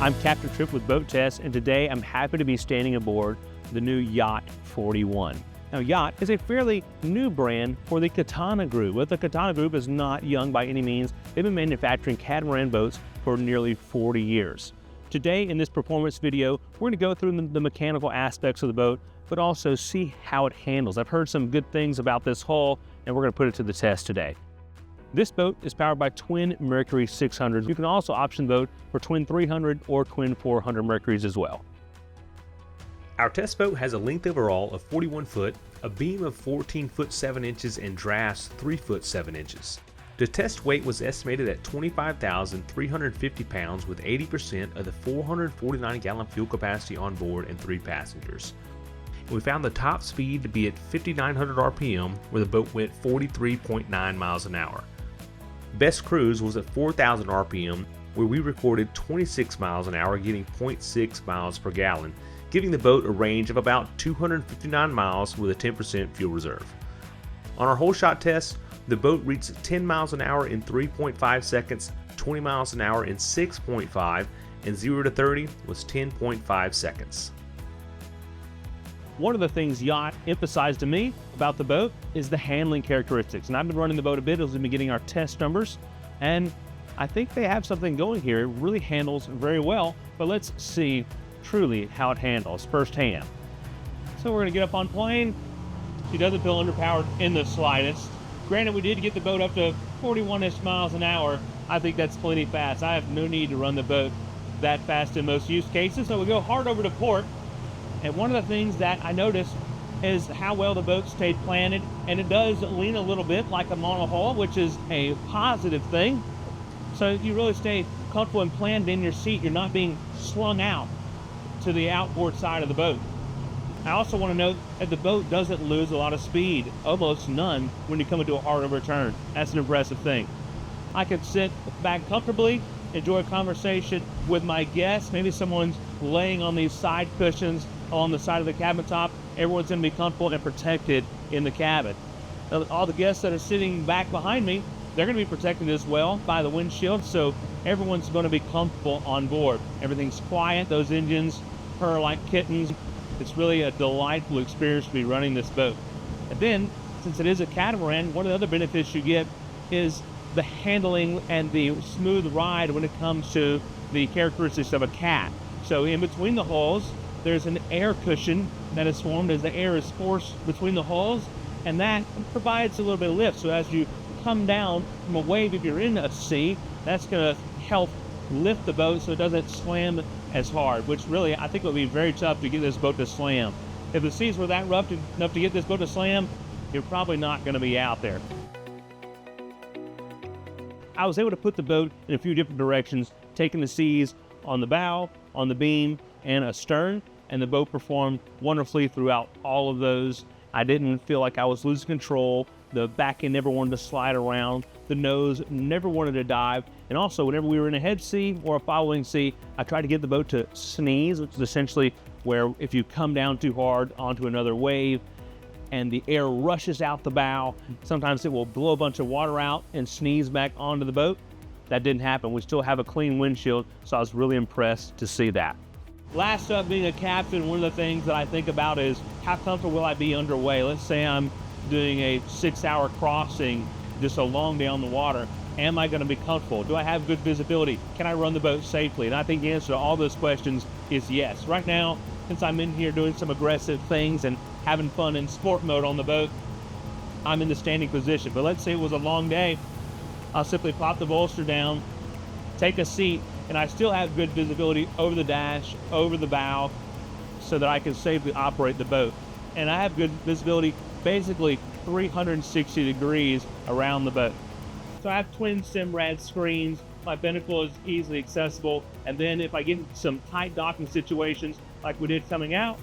I'm Captain Tripp with Boat Test, and today I'm happy to be standing aboard the new YOT 41. Now, YOT is a fairly new brand for the Katana Group, but the Katana Group is not young by any means. They've been manufacturing catamaran boats for nearly 40 years. Today, in this performance video, we're going to go through the mechanical aspects of the boat, but also see how it handles. I've heard some good things about this hull, and we're going to put it to the test today. This boat is powered by twin Mercury 600s. You can also option boat for twin 300 or twin 400 Mercuries as well. Our test boat has a length overall of 41 foot, a beam of 14 foot 7 inches, and drafts 3 foot 7 inches. The test weight was estimated at 25,350 pounds with 80% of the 449 gallon fuel capacity on board and 3 passengers. We found the top speed to be at 5,900 RPM, where the boat went 43.9 miles an hour. Best cruise was at 4,000 RPM, where we recorded 26 miles an hour, getting 0.6 miles per gallon, giving the boat a range of about 259 miles with a 10% fuel reserve. On our whole shot test, the boat reached 10 miles an hour in 3.5 seconds, 20 miles an hour in 6.5, and 0 to 30 was 10.5 seconds. One of the things YOT emphasized to me about the boat is the handling characteristics. And I've been running the boat a bit as we've been getting our test numbers, and I think they have something going here. It really handles very well, but let's see truly how it handles firsthand. So we're gonna get up on plane. She doesn't feel underpowered in the slightest. Granted, we did get the boat up to 41-ish miles an hour. I think that's plenty fast. I have no need to run the boat that fast in most use cases, so we go hard over to port. And one of the things that I noticed is how well the boat stayed planted, and it does lean a little bit like a monohull, which is a positive thing. So you really stay comfortable and planted in your seat. You're not being slung out to the outboard side of the boat. I also want to note that the boat doesn't lose a lot of speed, almost none, when you come into a hard overturn. That's an impressive thing. I can sit back comfortably, enjoy a conversation with my guests. Maybe someone's laying on these side cushions along the side of the cabin top. Everyone's going to be comfortable and protected in the cabin. Now, all the guests that are sitting back behind me, they're going to be protected as well by the windshield, so everyone's going to be comfortable on board. Everything's quiet. Those engines purr like kittens. It's really a delightful experience to be running this boat. And then, since it is a catamaran, one of the other benefits you get is the handling and the smooth ride when it comes to the characteristics of a cat. So in between the hulls, there's an air cushion that is formed as the air is forced between the hulls, and that provides a little bit of lift. So as you come down from a wave, if you're in a sea, that's going to help lift the boat so it doesn't slam as hard, which really I think would be very tough to get this boat to slam. If the seas were that rough enough to get this boat to slam, you're probably not going to be out there. I was able to put the boat in a few different directions, taking the seas on the bow, on the beam, and astern, and the boat performed wonderfully throughout all of those. I didn't feel like I was losing control. The back end never wanted to slide around. The nose never wanted to dive. And also, whenever we were in a head sea or a following sea, I tried to get the boat to sneeze, which is essentially where if you come down too hard onto another wave and the air rushes out the bow, sometimes it will blow a bunch of water out and sneeze back onto the boat. That didn't happen. We still have a clean windshield, so I was really impressed to see that. Last up, being a captain, one of the things that I think about is how comfortable will I be underway? Let's say I'm doing a 6-hour crossing, just a long day on the water. Am I going to be comfortable? Do I have good visibility? Can I run the boat safely? And I think the answer to all those questions is yes. Right now, since I'm in here doing some aggressive things and having fun in sport mode on the boat, I'm in the standing position. But let's say it was a long day, I'll simply pop the bolster down, take a seat, and I still have good visibility over the dash, over the bow, so that I can safely operate the boat. And I have good visibility basically 360 degrees around the boat. So I have twin Simrad screens, my binnacle is easily accessible, and then if I get into some tight docking situations like we did coming out,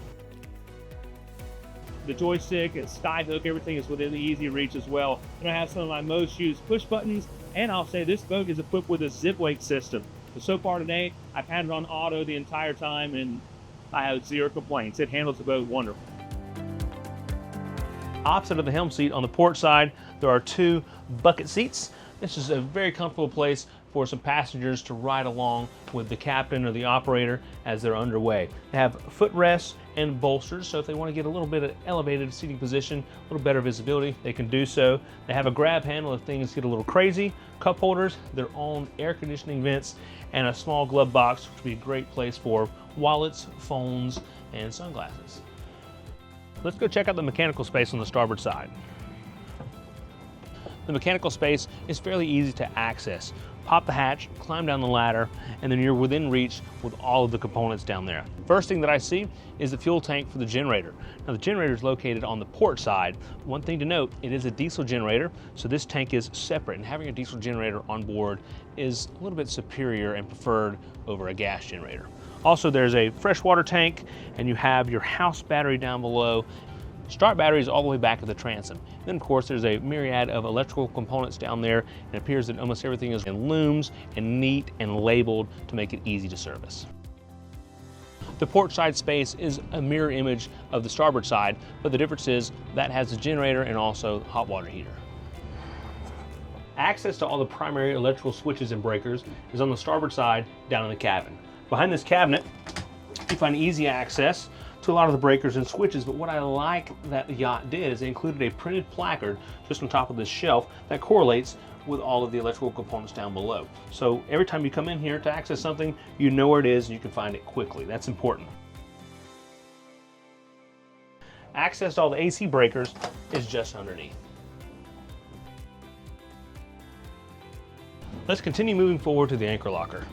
the joystick and sky hook, everything is within the easy reach as well. And I have some of my most used push buttons, and I'll say this boat is equipped with a zip wake system. So far today, I've had it on auto the entire time, and I have zero complaints. It handles the boat wonderful. Opposite of the helm seat on the port side, there are 2 bucket seats. This is a very comfortable place for some passengers to ride along with the captain or the operator as they're underway. They have footrests and bolsters, so if they want to get a little bit of elevated seating position, a little better visibility, they can do so. They have a grab handle if things get a little crazy, cup holders, their own air conditioning vents, and a small glove box, which would be a great place for wallets, phones, and sunglasses. Let's go check out the mechanical space on the starboard side. The mechanical space is fairly easy to access. Pop the hatch, climb down the ladder, and then you're within reach with all of the components down there. First thing that I see is the fuel tank for the generator. Now the generator is located on the port side. One thing to note, it is a diesel generator, so this tank is separate, and having a diesel generator on board is a little bit superior and preferred over a gas generator. Also, there's a freshwater tank, and you have your house battery down below. Start battery is all the way back at the transom. Then of course there's a myriad of electrical components down there, and it appears that almost everything is in looms and neat and labeled to make it easy to service. The port side space is a mirror image of the starboard side, but the difference is that has a generator and also hot water heater. Access to all the primary electrical switches and breakers is on the starboard side down in the cabin. Behind this cabinet, you find easy access to a lot of the breakers and switches, but what I like that the yacht did is they included a printed placard just on top of this shelf that correlates with all of the electrical components down below. So every time you come in here to access something, you know where it is and you can find it quickly. That's important. Access to all the AC breakers is just underneath. Let's continue moving forward to the anchor locker.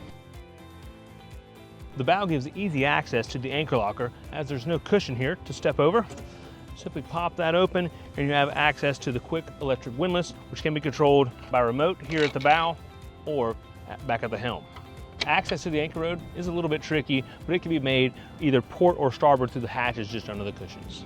The bow gives easy access to the anchor locker as there's no cushion here to step over. Simply pop that open and you have access to the quick electric windlass, which can be controlled by remote here at the bow or back at the helm. Access to the anchor rod is a little bit tricky, but it can be made either port or starboard through the hatches just under the cushions.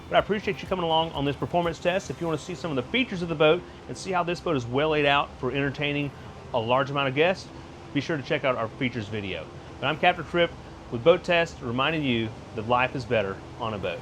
But I appreciate you coming along on this performance test. If you want to see some of the features of the boat and see how this boat is well laid out for entertaining a large amount of guests, be sure to check out our features video. But I'm Captain Tripp with Boat Test, reminding you that life is better on a boat.